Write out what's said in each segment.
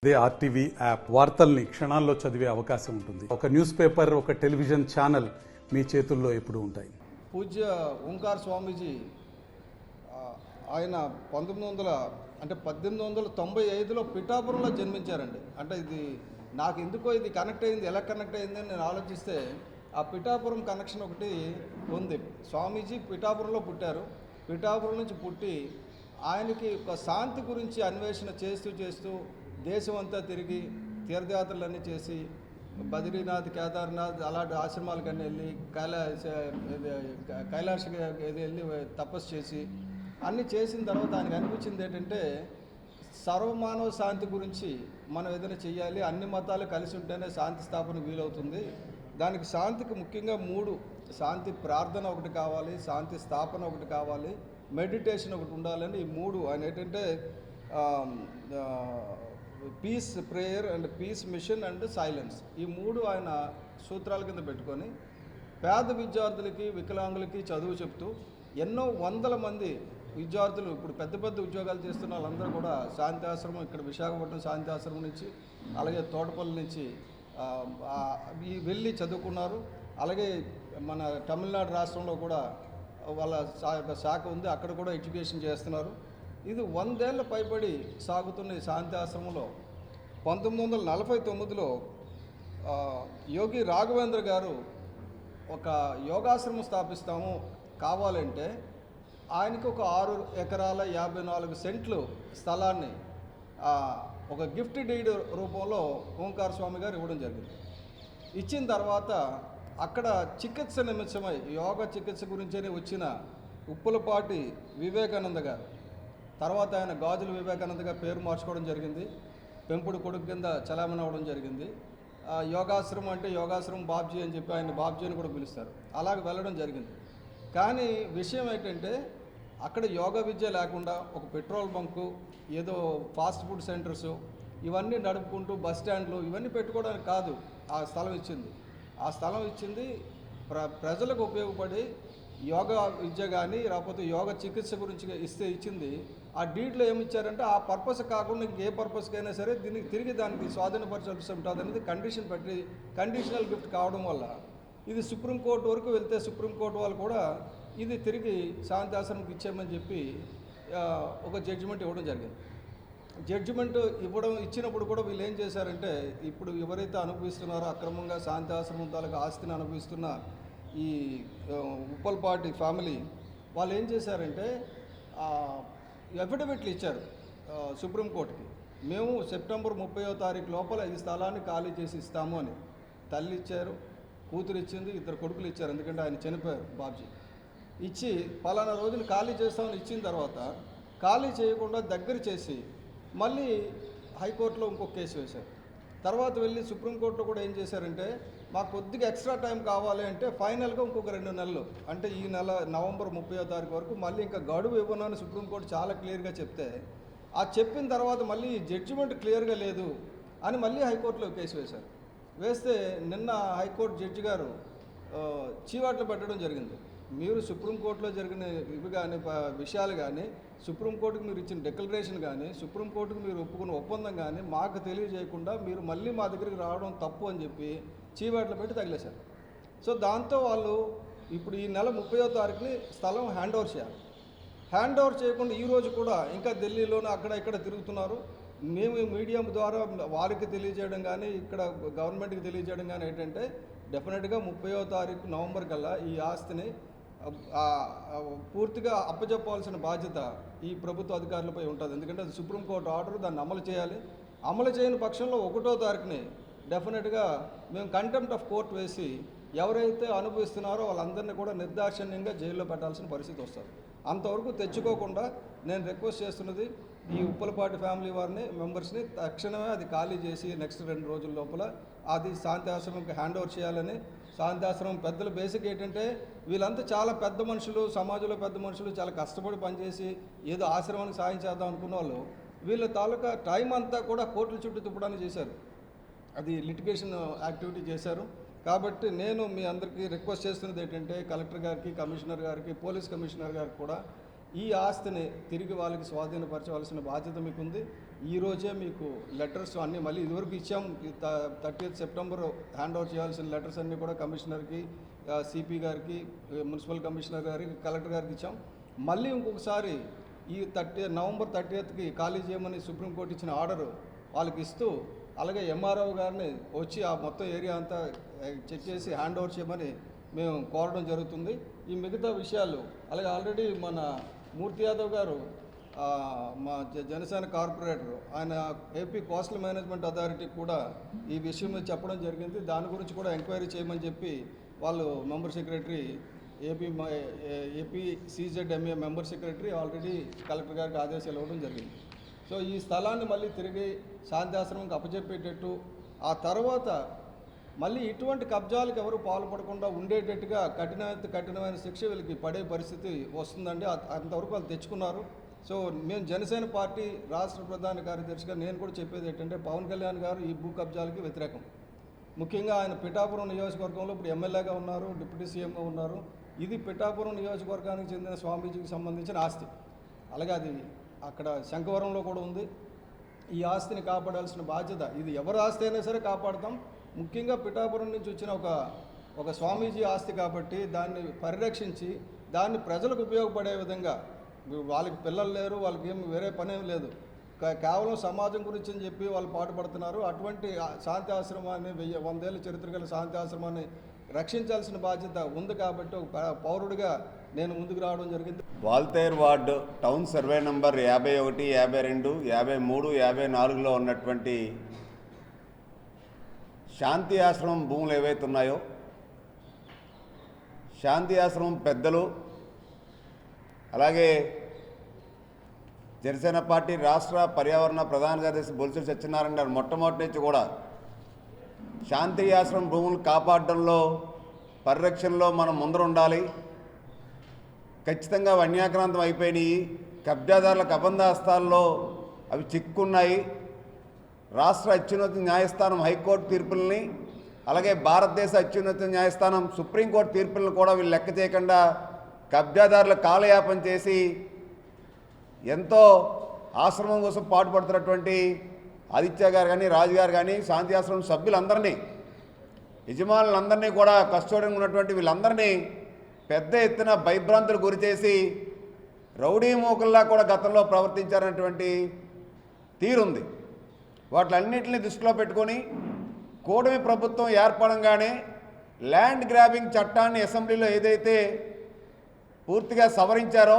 ఇదే RTV app వార్తల్ని క్షణాల్లో చదివే అవకాశం ఉంటుంది. ఒక న్యూస్ పేపర్, ఒక టెలివిజన్ ఛానల్ మీ చేతుల్లో ఎప్పుడూ ఉంటాయి. పూజ్య ఓంకార్ స్వామీజీ ఆయన 1895లో పిఠాపురంలో జన్మించారండి. అంటే ఇది నాకు ఎందుకో ఇది కనెక్ట్ అయింది, ఎలా కనెక్ట్ అయింది అని నేను ఆలోచిస్తే ఆ పిఠాపురం కనెక్షన్ ఒకటి ఉంది. స్వామీజీ పిఠాపురంలో పుట్టారు. పిఠాపురం నుంచి పుట్టి ఆయనకి ఒక శాంతి గురించి అన్వేషణ చేస్తూ దేశం అంతా తిరిగి తీర్థయాత్రలన్నీ చేసి బద్రీనాథ్, కేదార్నాథ్ అలాంటి ఆశ్రమాలకన్నీ వెళ్ళి కైలాస వెళ్ళి తపస్సు చేసి అన్నీ చేసిన తర్వాత ఆయనకు అనిపించింది ఏంటంటే సర్వమానవ శాంతి గురించి మనం ఏదైనా చేయాలి, అన్ని మతాలు కలిసి ఉంటేనే శాంతి స్థాపన వీలవుతుంది. దానికి శాంతికి ముఖ్యంగా 3 శాంతి ప్రార్థన ఒకటి కావాలి, శాంతి స్థాపన ఒకటి కావాలి, మెడిటేషన్ ఒకటి ఉండాలని ఈ 3 ఆయన ఏంటంటే peace prayer and peace mission and silence ఈ 3 ఆయన సూత్రాల కింద పెట్టుకొని పేద విద్యార్థులకి, వికలాంగులకి చదువు చెప్తూ ఎన్నో వందల మంది విద్యార్థులు ఇప్పుడు పెద్ద పెద్ద ఉద్యోగాలు చేస్తున్న వాళ్ళందరూ కూడా శాంతి ఆశ్రమం, ఇక్కడ విశాఖపట్నం శాంతి ఆశ్రమం నుంచి అలాగే తోటపల్లి నుంచి వెళ్ళి చదువుకున్నారు. అలాగే మన తమిళనాడు రాష్ట్రంలో కూడా వాళ్ళ శాఖ ఉంది, అక్కడ కూడా ఎడ్యుకేషన్ చేస్తున్నారు. ఇది 100 ఏళ్ళ పైబడి సాగుతున్న ఈ శాంతి ఆశ్రమంలో 1949లో యోగి రాఘవేంద్ర గారు ఒక యోగాశ్రమం స్థాపిస్తాము కావాలంటే ఆయనకి ఒక 6 ఎకరాల 54 సెంట్లు స్థలాన్ని ఒక గిఫ్ట్ డీడ్ రూపంలో ఓంకార్ స్వామి గారు ఇవ్వడం జరిగింది. ఇచ్చిన తర్వాత అక్కడ చికిత్స నిమిత్తమై యోగా చికిత్స గురించే వచ్చిన ఉప్పులపాటి వివేకానంద గారు, తర్వాత ఆయన గాజుల వివేకానందగా పేరు మార్చుకోవడం జరిగింది. పెంపుడు కొడుకు కింద చలామణి అవ్వడం జరిగింది. యోగాశ్రమం అంటే యోగాశ్రమం బాబ్జీ అని చెప్పి ఆయన బాబ్జీ అని కూడా పిలుస్తారు. అలాగే వెళ్ళడం జరిగింది. కానీ విషయం ఏంటంటే అక్కడ యోగా విద్య లేకుండా ఒక పెట్రోల్ బంకు, ఏదో ఫాస్ట్ ఫుడ్ సెంటర్సు ఇవన్నీ నడుపుకుంటూ బస్ స్టాండ్లు ఇవన్నీ పెట్టుకోవడానికి కాదు ఆ స్థలం ఇచ్చింది. ఆ స్థలం ఇచ్చింది ప్రజలకు ఉపయోగపడి యోగా విద్య కానీ లేకపోతే యోగా చికిత్స గురించి ఇచ్చింది. ఆ డీడ్లో ఏమి ఇచ్చారంటే ఆ పర్పస్ కాకుండా ఇంకే పర్పస్కైనా సరే తిరిగి దానికి స్వాధీనపరచాల్సి ఉంటుంది అనేది కండిషన్ పెట్టి కండిషనల్ గిఫ్ట్ కావడం వల్ల ఇది సుప్రీంకోర్టు వరకు వెళ్తే సుప్రీంకోర్టు వాళ్ళు కూడా ఇది తిరిగి శాంతి ఆశ్రమంకి ఇచ్చామని చెప్పి ఒక జడ్జిమెంట్ ఇవ్వడం జరిగింది. జడ్జిమెంట్ ఇచ్చినప్పుడు కూడా వీళ్ళు ఏం చేశారంటే ఇప్పుడు ఎవరైతే అనుభవిస్తున్నారో అక్రమంగా శాంతి ఆశ్రమం తాలూకు ఆస్తిని అనుభవిస్తున్న ఈ ఉప్పల్పాటి ఫ్యామిలీ వాళ్ళు ఏం చేశారంటే అఫిడవిట్లు ఇచ్చారు సుప్రీంకోర్టుకి. మేము సెప్టెంబర్ 30వ తారీఖు లోపల ఈ స్థలాన్ని ఖాళీ చేసి ఇస్తాము అని. తల్లి ఇచ్చారు, కూతురు ఇచ్చింది, 2 కొడుకులు ఇచ్చారు, ఎందుకంటే ఆయన చనిపోయారు బాబ్జీ. ఇచ్చి పలానా రోజులు ఖాళీ చేస్తామని ఇచ్చిన తర్వాత ఖాళీ చేయకుండా దగ్గర చేసి మళ్ళీ హైకోర్టులో ఇంకొక కేసు వేశారు. తర్వాత వెళ్ళి సుప్రీంకోర్టులో కూడా ఏం చేశారంటే మాకు కొద్దిగా ఎక్స్ట్రా టైం కావాలి అంటే ఫైనల్గా ఇంకొక 2 నెలలు అంటే ఈ నెల నవంబర్ 30వ తారీఖు వరకు మళ్ళీ ఇంకా గడువు ఇవ్వనని సుప్రీంకోర్టు చాలా క్లియర్గా చెప్తే ఆ చెప్పిన తర్వాత మళ్ళీ జడ్జిమెంట్ క్లియర్గా లేదు అని మళ్ళీ హైకోర్టులో కేసు వేశారు. వేస్తే నిన్న హైకోర్టు జడ్జి గారు చీవాట్లు పెట్టడం జరిగింది. మీరు సుప్రీంకోర్టులో జరిగిన ఇవి కానీ విషయాలు కానీ సుప్రీంకోర్టుకు మీరు ఇచ్చిన డిక్లరేషన్ కానీ సుప్రీంకోర్టుకు మీరు ఒప్పుకున్న ఒప్పందం కానీ మాకు తెలియజేయకుండా మీరు మళ్ళీ మా దగ్గరికి రావడం తప్పు అని చెప్పి చీవాట్లు పెట్టి తగిలేశారు. సో దాంతో వాళ్ళు ఇప్పుడు ఈ నెల 30వ తారీఖుని స్థలం హ్యాండ్ ఓవర్ చేయాలి. హ్యాండ్ ఓవర్ చేయకుండా ఈరోజు కూడా ఇంకా ఢిల్లీలోనే అక్కడ ఇక్కడ తిరుగుతున్నారు. మేము మీడియా ద్వారా వారికి తెలియజేయడం కానీ ఇక్కడ గవర్నమెంట్కి తెలియజేయడం కానీ ఏంటంటే డెఫినెట్గా 30వ తారీఖు నవంబర్ కల్లా ఈ ఆస్తిని పూర్తిగా అప్పచెప్పాల్సిన బాధ్యత ఈ ప్రభుత్వ అధికారులపై ఉంటుంది. ఎందుకంటే అది సుప్రీంకోర్టు ఆర్డర్, దాన్ని అమలు చేయాలి. అమలు చేయని పక్షంలో 1వ తారీఖుని డెఫినెట్గా మేము కంటెంప్ట్ ఆఫ్ కోర్ట్ వేసి ఎవరైతే అనుభవిస్తున్నారో వాళ్ళందరినీ కూడా నిర్దాక్షిణ్యంగా జైల్లో పెట్టాల్సిన పరిస్థితి వస్తుంది. అంతవరకు తెచ్చుకోకుండా నేను రిక్వెస్ట్ చేస్తున్నది ఈ ఉప్పలపాటి ఫ్యామిలీ వారిని మెంబర్స్ని తక్షణమే అది ఖాళీ చేసి నెక్స్ట్ 2 రోజుల లోపల అది శాంతి ఆశ్రమంకి హ్యాండ్ ఓవర్ చేయాలని. శాంతి ఆశ్రమం పెద్దలు బేసిక్ ఏంటంటే వీళ్ళంతా చాలా పెద్ద మనుషులు, సమాజంలో పెద్ద మనుషులు, చాలా కష్టపడి పనిచేసి ఏదో ఆశ్రమానికి సాయం చేద్దాం అనుకున్న వాళ్ళు వీళ్ళ తాలూకా టైం అంతా కూడా కోర్టుల చుట్టూ తిప్పడానికి చేశారు. అది లిటిగేషన్ యాక్టివిటీ చేశారు. కాబట్టి నేను మీ అందరికీ రిక్వెస్ట్ చేస్తున్నది ఏంటంటే కలెక్టర్ గారికి, కమిషనర్ గారికి, పోలీస్ కమిషనర్ గారికి కూడా ఈ ఆస్తిని తిరిగి వాళ్ళకి స్వాధీనపరచవలసిన బాధ్యత మీకుంది. ఈరోజే మీకు లెటర్స్ అన్నీ మళ్ళీ ఇదివరకు ఇచ్చాం. 30th సెప్టెంబర్ హ్యాండ్ ఓవర్ చేయాల్సిన లెటర్స్ అన్నీ కూడా కమిషనర్కి, సిపి గారికి, మున్సిపల్ కమిషనర్ గారికి, కలెక్టర్ గారికి ఇచ్చాం. మళ్ళీ ఇంకొకసారి ఈ నవంబర్ 30th ఖాళీ చేయమని సుప్రీంకోర్టు ఇచ్చిన ఆర్డరు వాళ్ళకి ఇస్తూ, అలాగే ఎంఆర్ఓ గారిని వచ్చి ఆ మొత్తం ఏరియా అంతా చెక్ చేసి హ్యాండ్ ఓవర్ చేయమని మేము కోరడం జరుగుతుంది. ఈ మిగతా విషయాలు అలాగే ఆల్రెడీ మన మూర్తి యాదవ్ గారు మా జనసేన కార్పొరేటర్, ఆయన ఏపీ కోస్టల్ మేనేజ్మెంట్ అథారిటీకి కూడా ఈ విషయం మీద చెప్పడం జరిగింది. దాని గురించి కూడా ఎంక్వైరీ చేయమని చెప్పి వాళ్ళు member secretary AP CZMA member secretary already collector గారికి ఆదేశాలు ఇవ్వడం జరిగింది. సో ఈ స్థలాన్ని మళ్ళీ తిరిగి శాంతాశ్రమంకి అప్పచెప్పేటట్టు, ఆ తర్వాత మళ్ళీ ఇటువంటి కబ్జాలకు ఎవరు పాల్పడకుండా ఉండేటట్టుగా కఠినమైన శిక్ష వీళ్ళకి పడే పరిస్థితి వస్తుందండి. అంతవరకు వాళ్ళు తెచ్చుకున్నారు. సో మేము జనసేన పార్టీ రాష్ట్ర ప్రధాన కార్యదర్శిగా నేను కూడా చెప్పేది ఏంటంటే, పవన్ కళ్యాణ్ గారు ఈ భూ కబ్జాలకి వ్యతిరేకం. ముఖ్యంగా ఆయన పిఠాపురం నియోజకవర్గంలో ఇప్పుడు ఎమ్మెల్యేగా ఉన్నారు, డిప్యూటీ సీఎంగా ఉన్నారు. ఇది పిఠాపురం నియోజకవర్గానికి చెందిన స్వామీజీకి సంబంధించిన ఆస్తి. అలాగే అది అక్కడ శంఖవరంలో కూడా ఉంది. ఈ ఆస్తిని కాపాడాల్సిన బాధ్యత, ఇది ఎవరి ఆస్తి అయినా సరే కాపాడతాం. ముఖ్యంగా పిఠాపురం నుంచి వచ్చిన ఒక స్వామీజీ ఆస్తి కాబట్టి దాన్ని పరిరక్షించి దాన్ని ప్రజలకు ఉపయోగపడే విధంగా, వాళ్ళకి పిల్లలు లేరు, వాళ్ళకి ఏం వేరే పనేం లేదు, కేవలం సమాజం గురించి అని చెప్పి వాళ్ళు పాటుపడుతున్నారు. అటువంటి శాంతి ఆశ్రమాన్ని 100 ఏళ్ళ చరిత్ర గల శాంతి ఆశ్రమాన్ని రక్షించాల్సిన బాధ్యత ఉంది కాబట్టి ఒక పౌరుడిగా నేను ముందుకు రావడం జరిగింది. Waltair ward town survey number 51, 52, 53, 54లో ఉన్నటువంటి శాంతి ఆశ్రమం భూములు ఏవైతే ఉన్నాయో, శాంతి ఆశ్రమం పెద్దలు అలాగే జనసేన పార్టీ రాష్ట్ర పర్యావరణ ప్రధాన కార్యదర్శి బొలిశెట్టి సత్యనారాయణ గారు మొట్టమొదటి నుంచి కూడా శాంతి ఆశ్రమం భూములు కాపాడడంలో, పరిరక్షణలో మనం ముందర ఉండాలి. ఖచ్చితంగా వన్యాక్రాంతం అయిపోయినాయి, కబ్జాదారులకు అబంధాస్తాల్లో అవి చిక్కున్నాయి. రాష్ట్ర అత్యున్నత న్యాయస్థానం హైకోర్టు తీర్పుల్ని, అలాగే భారతదేశ అత్యున్నత న్యాయస్థానం సుప్రీంకోర్టు తీర్పులను కూడా వీళ్ళు లెక్క చేయకుండా కబ్జాదారుల కాలయాపన చేసి ఎంతో ఆశ్రమం కోసం పాటుపడుతున్నటువంటి ఆదిత్య గారు కానీ, రాజు గారు కానీ, శాంతి ఆశ్రమం సభ్యులందరినీ, యజమానులందరినీ కూడా కస్టోడియం ఉన్నటువంటి వీళ్ళందరినీ పెద్ద ఎత్తున భయభ్రాంతులు గురిచేసి రౌడీ మూకల్లా కూడా గతంలో ప్రవర్తించారనేటువంటి తీరుంది. వాటిలన్నింటినీ దృష్టిలో పెట్టుకొని కూటమి ప్రభుత్వం ఏర్పడంగానే ల్యాండ్ గ్రాబింగ్ చట్టాన్ని అసెంబ్లీలో ఏదైతే పూర్తిగా సవరించారో,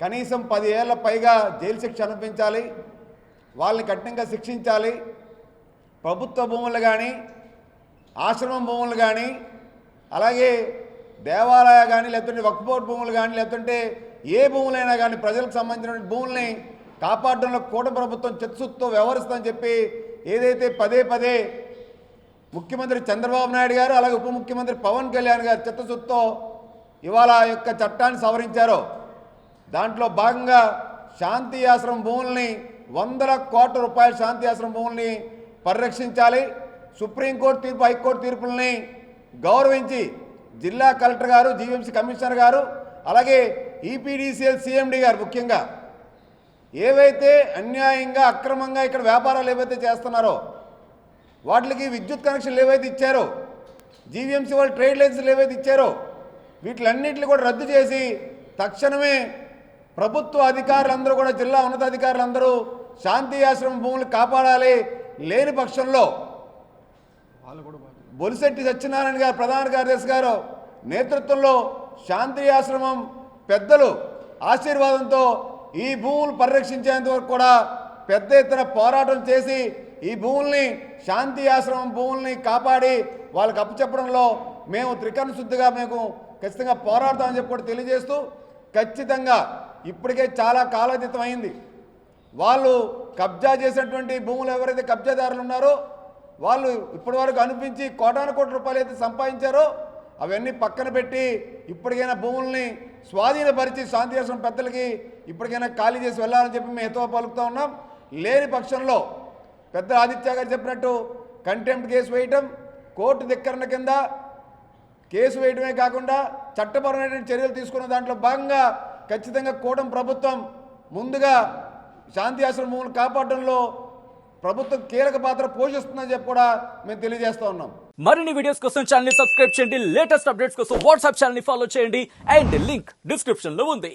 కనీసం 10 ఏళ్ల పైగా జైలు శిక్ష అనిపించాలి, వాళ్ళని కఠినంగా శిక్షించాలి. ప్రభుత్వ భూములు కానీ, ఆశ్రమం భూములు కానీ, అలాగే దేవాలయ కానీ, లేకపోతే వక్ఫ్ బోర్డు భూములు కానీ, లేకపోతే ఏ భూములైనా కానీ ప్రజలకు సంబంధించిన భూముల్ని కాపాడడంలో కూటమి ప్రభుత్వం చిత్తశుద్ధితో వ్యవహరిస్తుందని చెప్పి ఏదైతే పదే ముఖ్యమంత్రి చంద్రబాబు నాయుడు గారు, అలాగే ఉప ముఖ్యమంత్రి పవన్ కళ్యాణ్ గారు చిత్తశుద్ధితో ఇవాళ ఆ యొక్క చట్టాన్ని సవరించారో, దాంట్లో భాగంగా శాంతి ఆశ్రమం భూముల్ని 100 కోట్ల రూపాయల శాంతి ఆశ్రమం భూముల్ని పరిరక్షించాలి. సుప్రీంకోర్టు తీర్పు, హైకోర్టు తీర్పుల్ని గౌరవించి జిల్లా కలెక్టర్ గారు, జీవీఎంసీ కమిషనర్ గారు, అలాగే ఈపీడీసీఎల్ CMD గారు ముఖ్యంగా ఏవైతే అన్యాయంగా అక్రమంగా ఇక్కడ వ్యాపారాలు ఏవైతే చేస్తున్నారో, వాటికి విద్యుత్ కనెక్షన్లు ఏవైతే ఇచ్చారో, జీవీఎంసీ వాళ్ళు ట్రేడ్ లైసెన్స్లు ఏవైతే ఇచ్చారో, వీటిలన్నింటినీ కూడా రద్దు చేసి తక్షణమే ప్రభుత్వ అధికారులందరూ కూడా, జిల్లా ఉన్నతాధికారులందరూ శాంతి ఆశ్రమం భూములు కాపాడాలి. లేని పక్షంలో బొలిశెట్టి సత్యనారాయణ గారు ప్రధాన కార్యదర్శి గారు నేతృత్వంలో శాంతి ఆశ్రమం పెద్దలు ఆశీర్వాదంతో ఈ భూములు పరిరక్షించేంత వరకు కూడా పెద్ద ఎత్తున పోరాటం చేసి ఈ భూముల్ని, శాంతి ఆశ్రమం భూముల్ని కాపాడి వాళ్ళకి అప్పచెప్పడంలో మేము త్రికరణ శుద్ధిగా మేము ఖచ్చితంగా పోరాడతామని చెప్పి కూడా తెలియజేస్తూ, ఖచ్చితంగా ఇప్పటికే చాలా కాలాతీతం అయింది. వాళ్ళు కబ్జా చేసినటువంటి భూములు ఎవరైతే కబ్జాదారులు ఉన్నారో వాళ్ళు ఇప్పటి వరకు అనిపించి కోటాను కోట్ల రూపాయలు అయితే సంపాదించారో అవన్నీ పక్కన పెట్టి ఇప్పటికైనా భూముల్ని స్వాధీనపరిచి శాంతి ఆశ్రమం పెద్దలకి ఇప్పటికైనా ఖాళీ చేసి వెళ్ళాలని చెప్పి మేము హితవు పలుకుతూ ఉన్నాం. లేని పక్షంలో పెద్ద ఆదిత్య గారు చెప్పినట్టు కంటెంప్ట్ కేసు వేయటం, కోర్టు ధిక్కరణ కింద కేసు వేయడమే కాకుండా చట్టపరమైన చర్యలు తీసుకున్న దాంట్లో భాగంగా ఖచ్చితంగా కూటమి ప్రభుత్వం ముందుగా శాంతి ఆశ్రమములను కాపాడడంలో ప్రభుత్వం కీలక పాత్ర పోషిస్తుందని చెప్పి కూడా మేము తెలియజేస్తూ ఉన్నాం. మరిన్ని వీడియోస్ కోసం ఛానల్ ని సబ్స్క్రైబ్ చేయండి, లేటెస్ట్ అప్డేట్స్ కోసం వాట్సాప్ ఛానల్ ని ఫాలో చేయండి అండ్ లింక్ డిస్క్రిప్షన్ లో ఉంది.